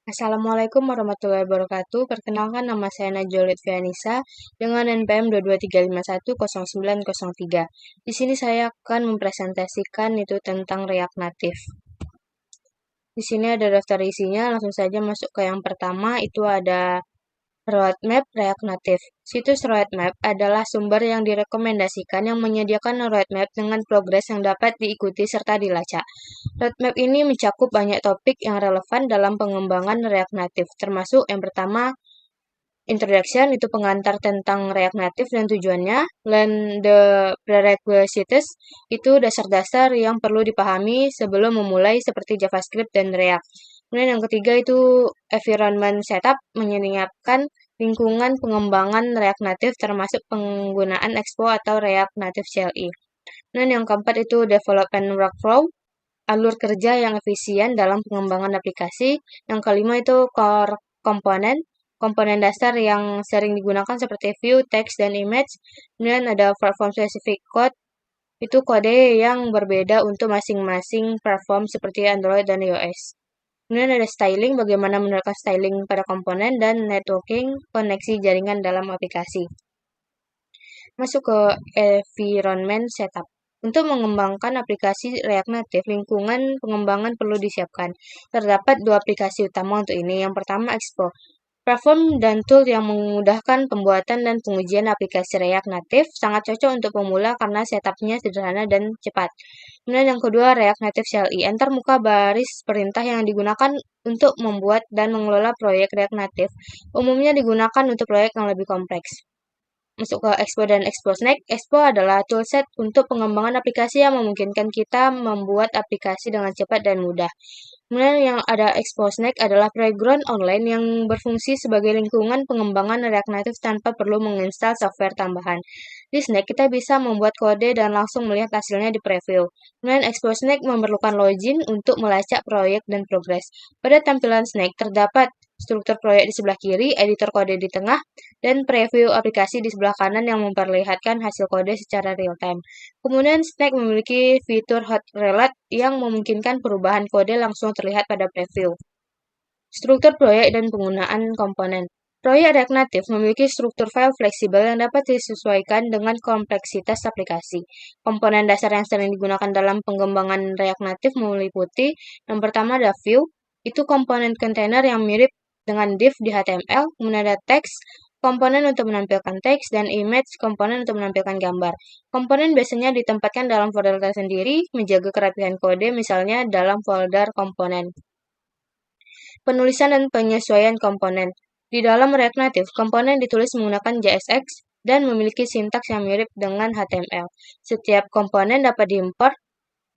Assalamualaikum warahmatullahi wabarakatuh. Perkenalkan nama saya Najwa Litvianisa dengan NPM 223510903. Di sini saya akan mempresentasikan itu tentang React Native. Di sini ada daftar isinya, langsung saja masuk ke yang pertama, itu ada Roadmap React Native. Situs Roadmap adalah sumber yang direkomendasikan yang menyediakan roadmap dengan progres yang dapat diikuti serta dilacak. Roadmap ini mencakup banyak topik yang relevan dalam pengembangan React Native, termasuk yang pertama, Introduction, itu pengantar tentang React Native dan tujuannya, dan the prerequisites, itu dasar-dasar yang perlu dipahami sebelum memulai seperti JavaScript dan React. Kemudian yang ketiga itu environment setup, menyiapkan lingkungan pengembangan React Native termasuk penggunaan Expo atau React Native CLI. Dan yang keempat itu development workflow, alur kerja yang efisien dalam pengembangan aplikasi. Yang kelima itu core komponen dasar yang sering digunakan seperti view, text, dan image. Kemudian ada platform specific code, itu kode yang berbeda untuk masing-masing platform seperti Android dan iOS. Kemudian ada styling, bagaimana menerapkan styling pada komponen, dan networking, koneksi jaringan dalam aplikasi. Masuk ke environment setup. Untuk mengembangkan aplikasi React Native, lingkungan pengembangan perlu disiapkan. Terdapat dua aplikasi utama untuk ini. Yang pertama, Expo. Platform dan tool yang memudahkan pembuatan dan pengujian aplikasi React Native sangat cocok untuk pemula karena setupnya sederhana dan cepat. Kemudian yang kedua, React Native CLI. Antar muka baris perintah yang digunakan untuk membuat dan mengelola proyek React Native umumnya digunakan untuk proyek yang lebih kompleks. Masuk ke Expo dan Expo Snack. Expo adalah toolset untuk pengembangan aplikasi yang memungkinkan kita membuat aplikasi dengan cepat dan mudah. Kemudian yang ada Expo Snack adalah playground online yang berfungsi sebagai lingkungan pengembangan React Native tanpa perlu menginstal software tambahan. Di Snack kita bisa membuat kode dan langsung melihat hasilnya di preview. Kemudian Expo Snack memerlukan login untuk melacak proyek dan progres. Pada tampilan Snack terdapat struktur proyek di sebelah kiri, editor kode di tengah, dan preview aplikasi di sebelah kanan yang memperlihatkan hasil kode secara real-time. Kemudian Snack memiliki fitur Hot Reload yang memungkinkan perubahan kode langsung terlihat pada preview. Struktur proyek dan penggunaan komponen. Proyek React Native memiliki struktur file fleksibel yang dapat disesuaikan dengan kompleksitas aplikasi. Komponen dasar yang sering digunakan dalam pengembangan React Native meliputi yang pertama ada view, itu komponen kontainer yang mirip dengan div di HTML, kemudian ada text, komponen untuk menampilkan teks, dan image, komponen untuk menampilkan gambar. Komponen biasanya ditempatkan dalam folder tersendiri, menjaga kerapihan kode, misalnya dalam folder komponen. Penulisan dan penyesuaian komponen. Di dalam React Native, komponen ditulis menggunakan JSX dan memiliki sintaks yang mirip dengan HTML. Setiap komponen dapat diimport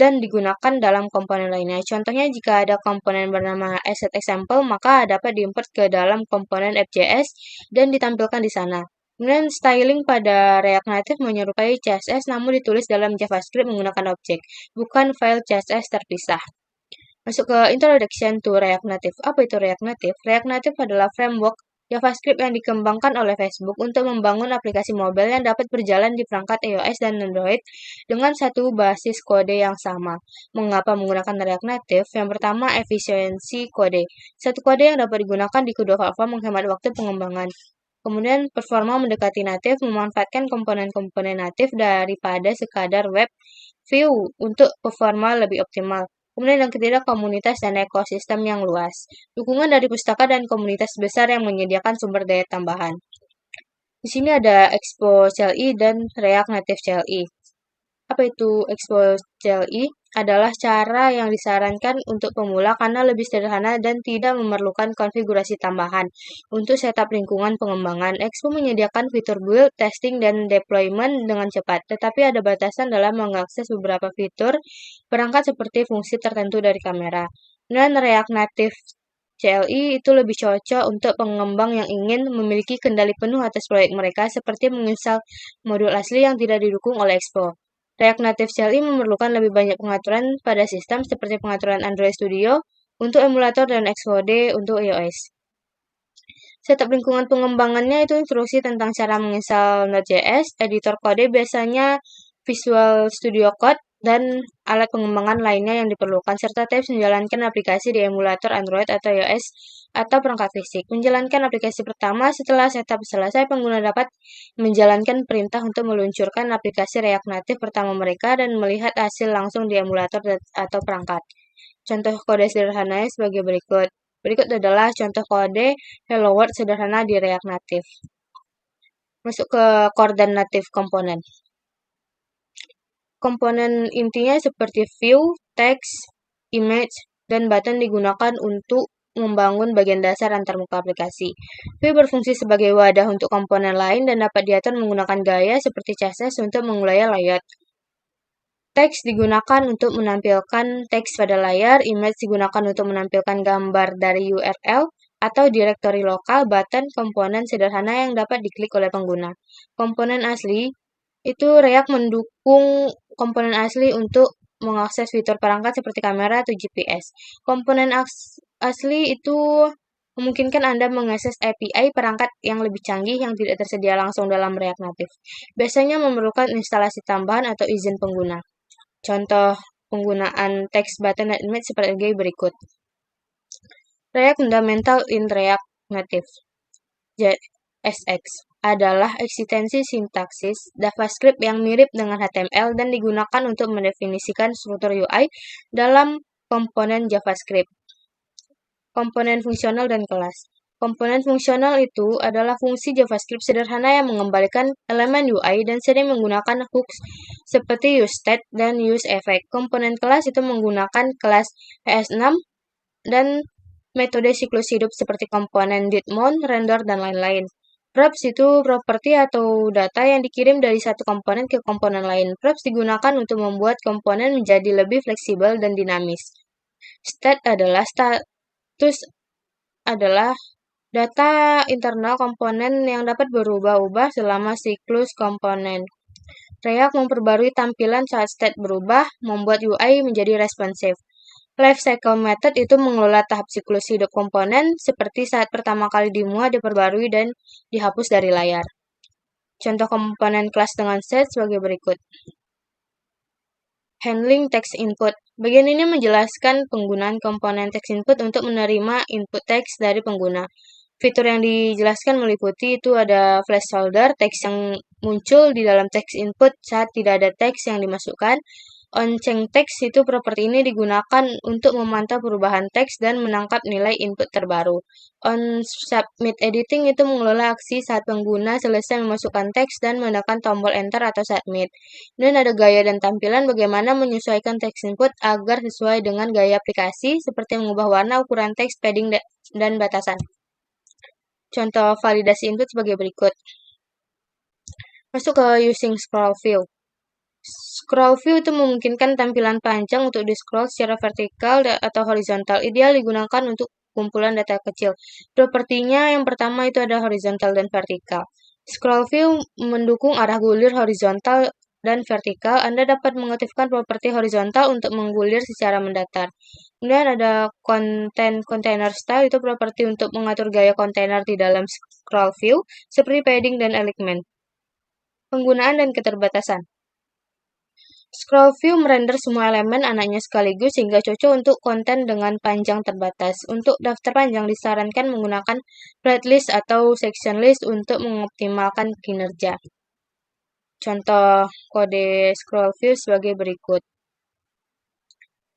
dan digunakan dalam komponen lainnya. Contohnya, jika ada komponen bernama asset_example, maka dapat diimport ke dalam komponen App.js dan ditampilkan di sana. Kemudian styling pada React Native menyerupai CSS namun ditulis dalam JavaScript menggunakan objek, bukan file CSS terpisah. Masuk ke Introduction to React Native. Apa itu React Native? React Native adalah framework JavaScript yang dikembangkan oleh Facebook untuk membangun aplikasi mobile yang dapat berjalan di perangkat iOS dan Android dengan satu basis kode yang sama. Mengapa menggunakan React Native? Yang pertama, efisiensi kode. Satu kode yang dapat digunakan di kedua platform menghemat waktu pengembangan. Kemudian, performa mendekati native, memanfaatkan komponen-komponen native daripada sekadar web view untuk performa lebih optimal. Kemudian yang ketiga, komunitas dan ekosistem yang luas. Dukungan dari pustaka dan komunitas besar yang menyediakan sumber daya tambahan. Di sini ada Expo CLI dan React Native CLI. Apa itu Expo CLI? Adalah cara yang disarankan untuk pemula karena lebih sederhana dan tidak memerlukan konfigurasi tambahan. Untuk setup lingkungan pengembangan, Expo menyediakan fitur build, testing, dan deployment dengan cepat, tetapi ada batasan dalam mengakses beberapa fitur perangkat seperti fungsi tertentu dari kamera. Dan React Native CLI itu lebih cocok untuk pengembang yang ingin memiliki kendali penuh atas proyek mereka seperti menginstal modul asli yang tidak didukung oleh Expo. React Native CLI memerlukan lebih banyak pengaturan pada sistem seperti pengaturan Android Studio untuk emulator dan Xcode untuk iOS. Setup lingkungan pengembangannya itu instruksi tentang cara menginstal Node.js, editor kode biasanya Visual Studio Code, dan alat pengembangan lainnya yang diperlukan, serta tips menjalankan aplikasi di emulator Android atau iOS atau perangkat fisik. Menjalankan aplikasi pertama setelah setup selesai, pengguna dapat menjalankan perintah untuk meluncurkan aplikasi React Native pertama mereka dan melihat hasil langsung di emulator atau perangkat. Contoh kode sederhananya sebagai berikut. Berikut adalah contoh kode Hello World sederhana di React Native. Masuk ke core dan native komponen. Komponen intinya seperti view, text, image, dan button digunakan untuk membangun bagian dasar antarmuka aplikasi. View berfungsi sebagai wadah untuk komponen lain dan dapat diatur menggunakan gaya seperti CSS untuk memulai layout. Text digunakan untuk menampilkan teks pada layar, image digunakan untuk menampilkan gambar dari URL atau direktori lokal, button komponen sederhana yang dapat diklik oleh pengguna. Komponen asli itu React mendukung komponen asli untuk mengakses fitur perangkat seperti kamera atau GPS. Komponen asli itu memungkinkan Anda mengakses API perangkat yang lebih canggih yang tidak tersedia langsung dalam React Native. Biasanya memerlukan instalasi tambahan atau izin pengguna. Contoh penggunaan text button dan image seperti berikut. React Fundamental in React Native JSX adalah ekstensi sintaksis JavaScript yang mirip dengan HTML dan digunakan untuk mendefinisikan struktur UI dalam komponen JavaScript. Komponen fungsional dan kelas. Komponen fungsional itu adalah fungsi JavaScript sederhana yang mengembalikan elemen UI dan sering menggunakan hooks seperti useState dan useEffect. Komponen kelas itu menggunakan kelas PS6 dan metode siklus hidup seperti komponen didMount, render, dan lain-lain. Props itu properti atau data yang dikirim dari satu komponen ke komponen lain. Props digunakan untuk membuat komponen menjadi lebih fleksibel dan dinamis. State adalah data internal komponen yang dapat berubah-ubah selama siklus komponen. React memperbarui tampilan saat state berubah, membuat UI menjadi responsif. Lifecycle method itu mengelola tahap siklus hidup komponen, seperti saat pertama kali dimuat, diperbarui, dan dihapus dari layar. Contoh komponen kelas dengan set sebagai berikut. Handling text input. Bagian ini menjelaskan penggunaan komponen text input untuk menerima input teks dari pengguna. Fitur yang dijelaskan meliputi itu ada placeholder, teks yang muncul di dalam text input saat tidak ada teks yang dimasukkan. On-chain text itu properti ini digunakan untuk memantau perubahan teks dan menangkap nilai input terbaru. On-submit editing itu mengelola aksi saat pengguna selesai memasukkan teks dan menekan tombol enter atau submit. Dan ada gaya dan tampilan bagaimana menyesuaikan teks input agar sesuai dengan gaya aplikasi seperti mengubah warna, ukuran teks, padding, dan batasan. Contoh validasi input sebagai berikut. Masuk ke using scroll view. Scroll view itu memungkinkan tampilan panjang untuk di-scroll secara vertikal atau horizontal. Ideal digunakan untuk kumpulan data kecil. Propertinya yang pertama itu ada horizontal dan vertikal. Scroll view mendukung arah gulir horizontal dan vertikal. Anda dapat mengaktifkan properti horizontal untuk menggulir secara mendatar. Kemudian ada container style, itu properti untuk mengatur gaya kontainer di dalam scroll view, seperti padding dan alignment. Penggunaan dan keterbatasan. Scroll view merender semua elemen anaknya sekaligus sehingga cocok untuk konten dengan panjang terbatas. Untuk daftar panjang disarankan menggunakan flat list atau section list untuk mengoptimalkan kinerja. Contoh kode scroll view sebagai berikut.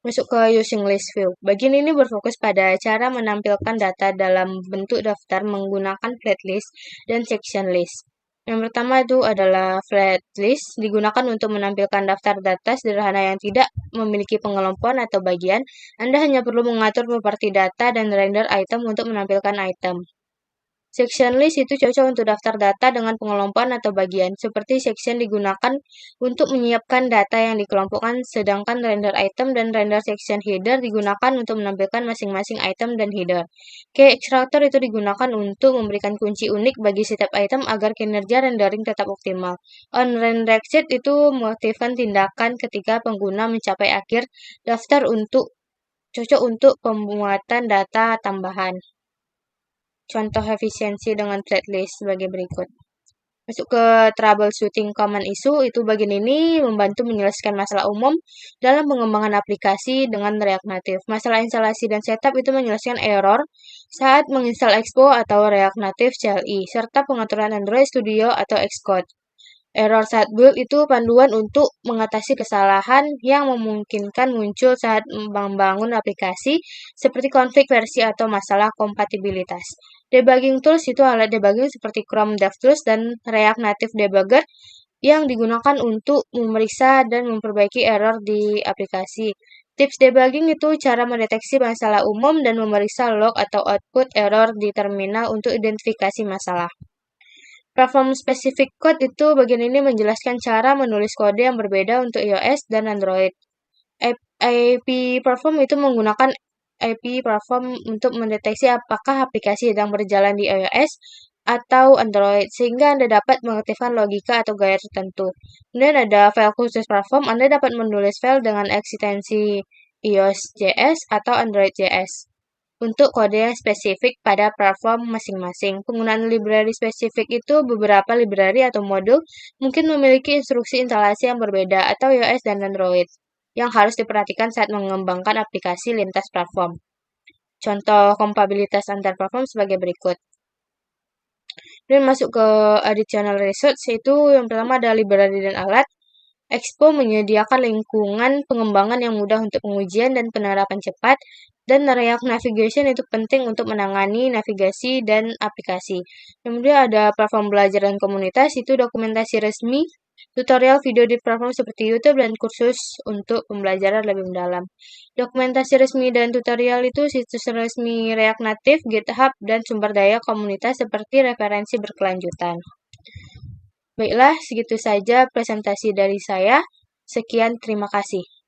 Masuk ke using list view. Bagian ini berfokus pada cara menampilkan data dalam bentuk daftar menggunakan flat list dan section list. Yang pertama itu adalah flat list, digunakan untuk menampilkan daftar data sederhana yang tidak memiliki pengelompokan atau bagian. Anda hanya perlu mengatur properti data dan render item untuk menampilkan item. Section list itu cocok untuk daftar data dengan pengelompokan atau bagian. Seperti section digunakan untuk menyiapkan data yang dikelompokkan, sedangkan render item dan render section header digunakan untuk menampilkan masing-masing item dan header. Key extractor itu digunakan untuk memberikan kunci unik bagi setiap item agar kinerja rendering tetap optimal. On render exit itu mengaktifkan tindakan ketika pengguna mencapai akhir daftar untuk cocok untuk pembuatan data tambahan. Contoh efisiensi dengan flat list sebagai berikut. Masuk ke troubleshooting common issue, itu bagian ini membantu menyelesaikan masalah umum dalam pengembangan aplikasi dengan React Native. Masalah instalasi dan setup itu menyelesaikan error saat menginstal Expo atau React Native CLI, serta pengaturan Android Studio atau Xcode. Error saat build itu panduan untuk mengatasi kesalahan yang memungkinkan muncul saat membangun aplikasi, seperti konflik versi atau masalah kompatibilitas. Debugging tools itu alat debugging seperti Chrome DevTools dan React Native Debugger yang digunakan untuk memeriksa dan memperbaiki error di aplikasi. Tips debugging itu cara mendeteksi masalah umum dan memeriksa log atau output error di terminal untuk identifikasi masalah. Platform specific code itu bagian ini menjelaskan cara menulis kode yang berbeda untuk iOS dan Android. IP Platform itu menggunakan IP Platform untuk mendeteksi apakah aplikasi sedang berjalan di iOS atau Android, sehingga Anda dapat mengaktifkan logika atau gaya tertentu. Kemudian ada file khusus platform, Anda dapat menulis file dengan ekstensi iOS.js atau Android.js untuk kode yang spesifik pada platform masing-masing. Penggunaan library spesifik itu beberapa library atau modul mungkin memiliki instruksi instalasi yang berbeda atau iOS dan Android yang harus diperhatikan saat mengembangkan aplikasi lintas platform. Contoh kompatibilitas antar platform sebagai berikut. Dan masuk ke additional research, itu yang pertama ada library dan alat. Expo menyediakan lingkungan pengembangan yang mudah untuk pengujian dan penerapan cepat, dan React Navigation itu penting untuk menangani navigasi dan aplikasi. Kemudian ada platform belajar dan komunitas, itu dokumentasi resmi, tutorial video di platform seperti YouTube, dan kursus untuk pembelajaran lebih mendalam. Dokumentasi resmi dan tutorial itu situs resmi React Native, GitHub, dan sumber daya komunitas seperti referensi berkelanjutan. Baiklah, segitu saja presentasi dari saya. Sekian, terima kasih.